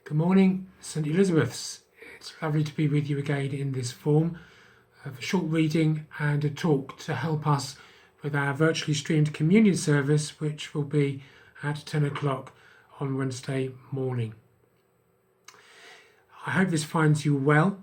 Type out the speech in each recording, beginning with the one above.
Good morning, St Elizabeth's. It's lovely to be with you again in this form of a short reading and a talk to help us with our virtually streamed communion service, which will be at 10 o'clock on Wednesday morning. I hope this finds you well.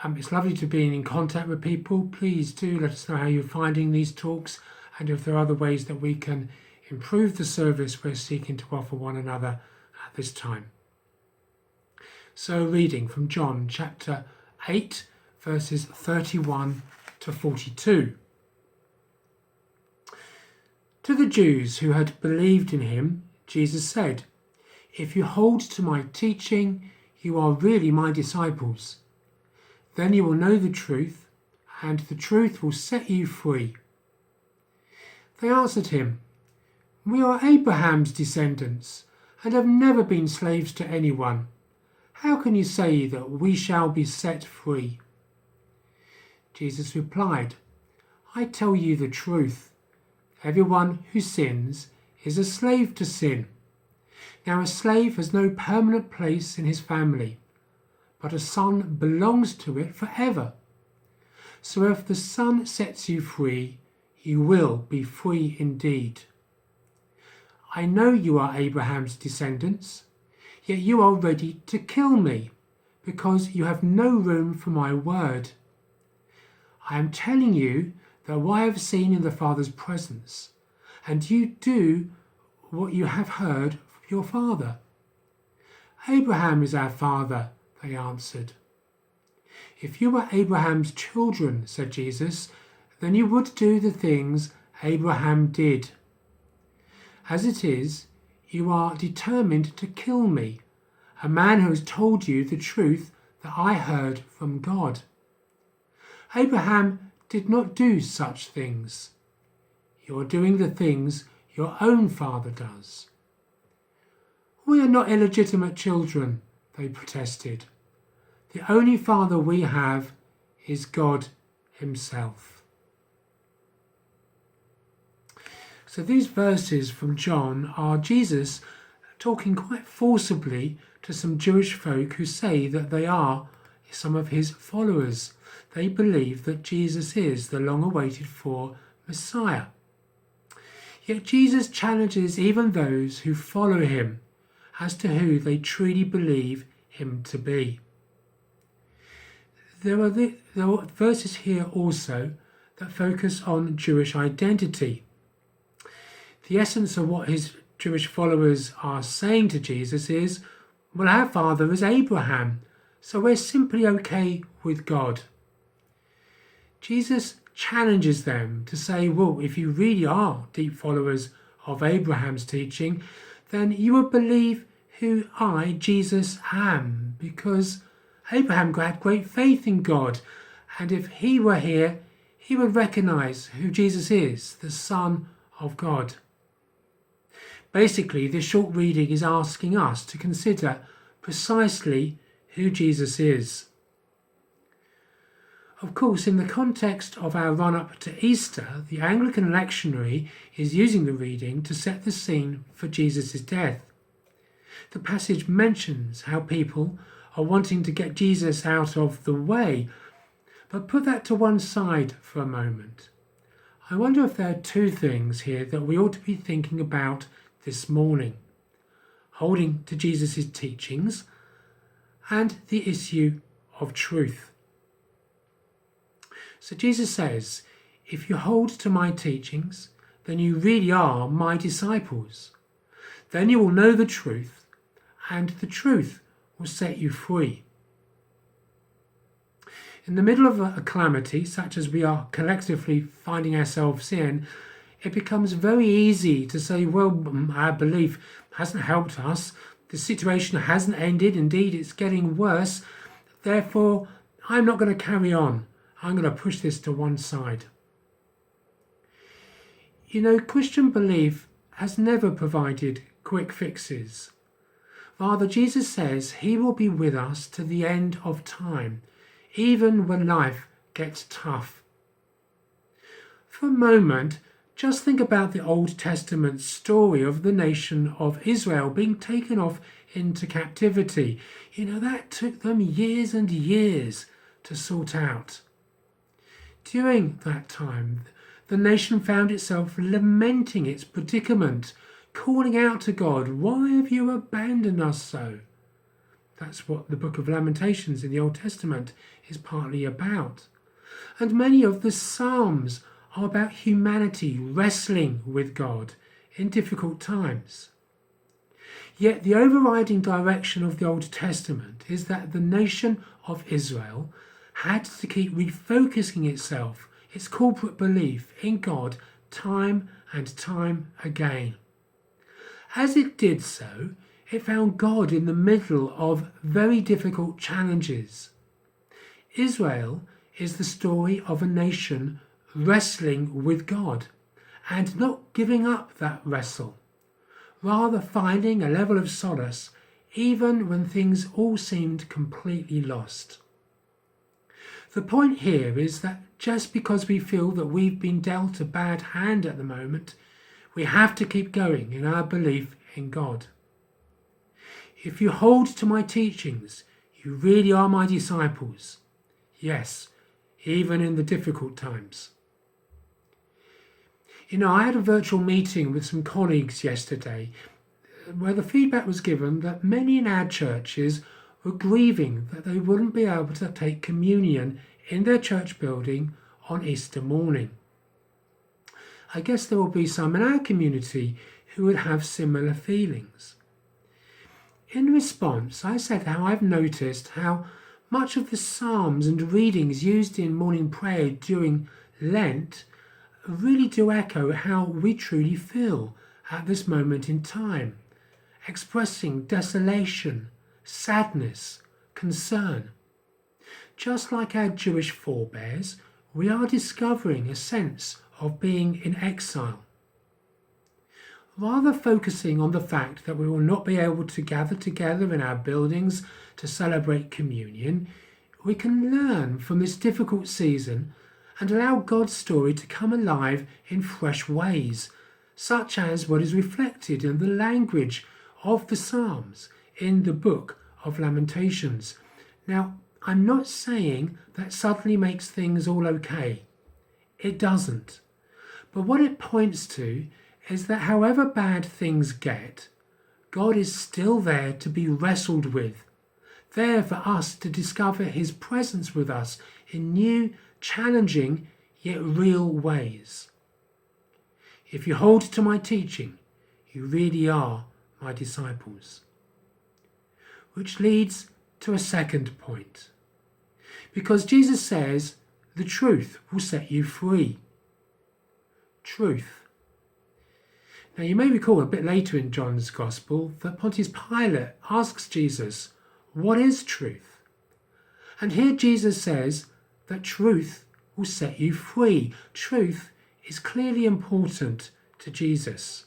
It's lovely to be in contact with people. Please do let us know how you're finding these talks and if there are other ways that we can improve the service we're seeking to offer one another at this time. So, reading from John chapter 8, verses 31 to 42. To the Jews who had believed in him, Jesus said, "If you hold to my teaching, you are really my disciples. Then you will know the truth, and the truth will set you free." They answered him, "We are Abraham's descendants, and have never been slaves to anyone. How can you say that we shall be set free?" Jesus replied, "I tell you the truth. Everyone who sins is a slave to sin. Now a slave has no permanent place in his family, but a son belongs to it forever. So if the Son sets you free, you will be free indeed. I know you are Abraham's descendants, yet you are ready to kill me, because you have no room for my word. I am telling you that what I have seen in the Father's presence, and you do what you have heard from your father." "Abraham is our father," they answered. "If you were Abraham's children," said Jesus, "then you would do the things Abraham did. As it is, you are determined to kill me, a man who has told you the truth that I heard from God. Abraham did not do such things. You are doing the things your own father does." "We are not illegitimate children," they protested. "The only father we have is God himself." So these verses from John are Jesus talking quite forcibly to some Jewish folk who say that they are some of his followers. They believe that Jesus is the long-awaited for Messiah. Yet Jesus challenges even those who follow him as to who they truly believe him to be. There are verses here also that focus on Jewish identity. The essence of what his Jewish followers are saying to Jesus is, well, our father is Abraham, so we're simply okay with God. Jesus challenges them to say, well, if you really are deep followers of Abraham's teaching, then you would believe who I, Jesus, am, because Abraham had great faith in God, and if he were here, he would recognize who Jesus is, the Son of God. Basically, this short reading is asking us to consider precisely who Jesus is. Of course, in the context of our run-up to Easter, the Anglican lectionary is using the reading to set the scene for Jesus' death. The passage mentions how people are wanting to get Jesus out of the way, but put that to one side for a moment. I wonder if there are two things here that we ought to be thinking about this morning: holding to Jesus' teachings and the issue of truth. So Jesus says, if you hold to my teachings, then you really are my disciples. Then you will know the truth, and the truth will set you free. In the middle of a calamity, such as we are collectively finding ourselves in, it becomes very easy to say, well, our belief hasn't helped us, the situation hasn't ended, indeed it's getting worse, therefore I'm not going to carry on, I'm going to push this to one side. You know, Christian belief has never provided quick fixes. Rather, Jesus says he will be with us to the end of time, even when life gets tough. For a moment, Just think about the Old Testament story of the nation of Israel being taken off into captivity. That took them years and years to sort out. During that time, the nation found itself lamenting its predicament, calling out to God, "Why have you abandoned us so?" That's what the book of Lamentations in the Old Testament is partly about. And many of the Psalms are about humanity wrestling with God in difficult times. Yet the overriding direction of the Old Testament is that the nation of Israel had to keep refocusing itself, its corporate belief in God, time and time again. As it did so, it found God in the middle of very difficult challenges. Israel is the story of a nation wrestling with God and not giving up that wrestle, rather finding a level of solace even when things all seemed completely lost. The point here is that just because we feel that we've been dealt a bad hand at the moment, we have to keep going in our belief in God. If you hold to my teachings, you really are my disciples. Yes, even in the difficult times. I had a virtual meeting with some colleagues yesterday where the feedback was given that many in our churches were grieving that they wouldn't be able to take communion in their church building on Easter morning. I guess there will be some in our community who would have similar feelings. In response, I said how I've noticed how much of the psalms and readings used in morning prayer during Lent really do echo how we truly feel at this moment in time, expressing desolation, sadness, concern. Just like our Jewish forebears, we are discovering a sense of being in exile. Rather focusing on the fact that we will not be able to gather together in our buildings to celebrate communion, we can learn from this difficult season and allow God's story to come alive in fresh ways, such as what is reflected in the language of the Psalms in the book of Lamentations. Now, I'm not saying that suddenly makes things all okay. It doesn't. But what it points to is that however bad things get, God is still there to be wrestled with, there for us to discover his presence with us in new, challenging, yet real ways. If you hold to my teaching, you really are my disciples. Which leads to a second point. Because Jesus says, the truth will set you free. Truth. Now you may recall a bit later in John's Gospel that Pontius Pilate asks Jesus, what is truth? And here Jesus says that truth will set you free. Truth is clearly important to Jesus.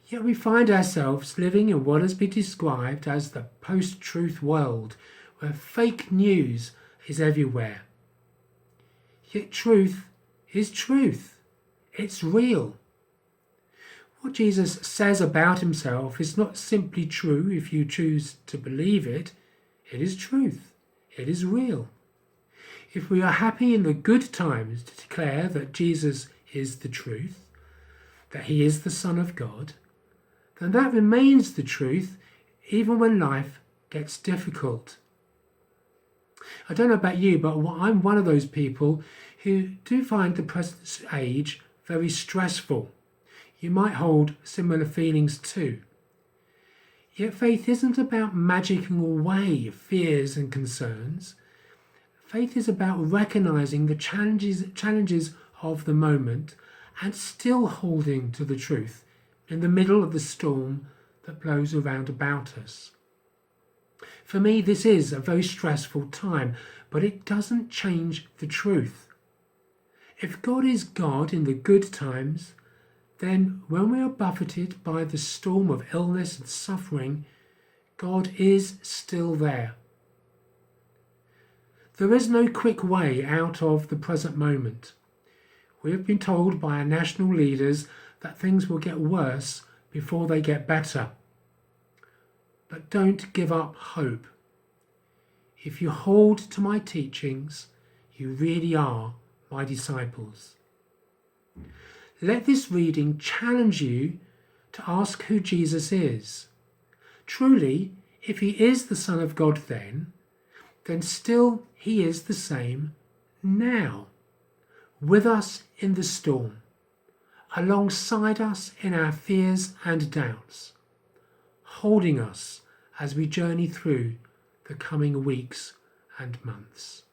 Yet we find ourselves living in what has been described as the post-truth world, where fake news is everywhere. Yet truth is truth. It's real. What Jesus says about himself is not simply true if you choose to believe it. It is truth. It is real. If we are happy in the good times to declare that Jesus is the truth, that he is the Son of God, then that remains the truth even when life gets difficult. I don't know about you, but I'm one of those people who do find the present age very stressful. You might hold similar feelings too. Yet faith isn't about magicking away fears and concerns. Faith is about recognizing the challenges of the moment and still holding to the truth in the middle of the storm that blows around about us. For me, this is a very stressful time, but it doesn't change the truth. If God is God in the good times, then when we are buffeted by the storm of illness and suffering, God is still there. There is no quick way out of the present moment. We have been told by our national leaders that things will get worse before they get better. But don't give up hope. If you hold to my teachings, you really are my disciples. Let this reading challenge you to ask who Jesus is. Truly, if he is the Son of God then still he is the same now, with us in the storm, alongside us in our fears and doubts, holding us as we journey through the coming weeks and months.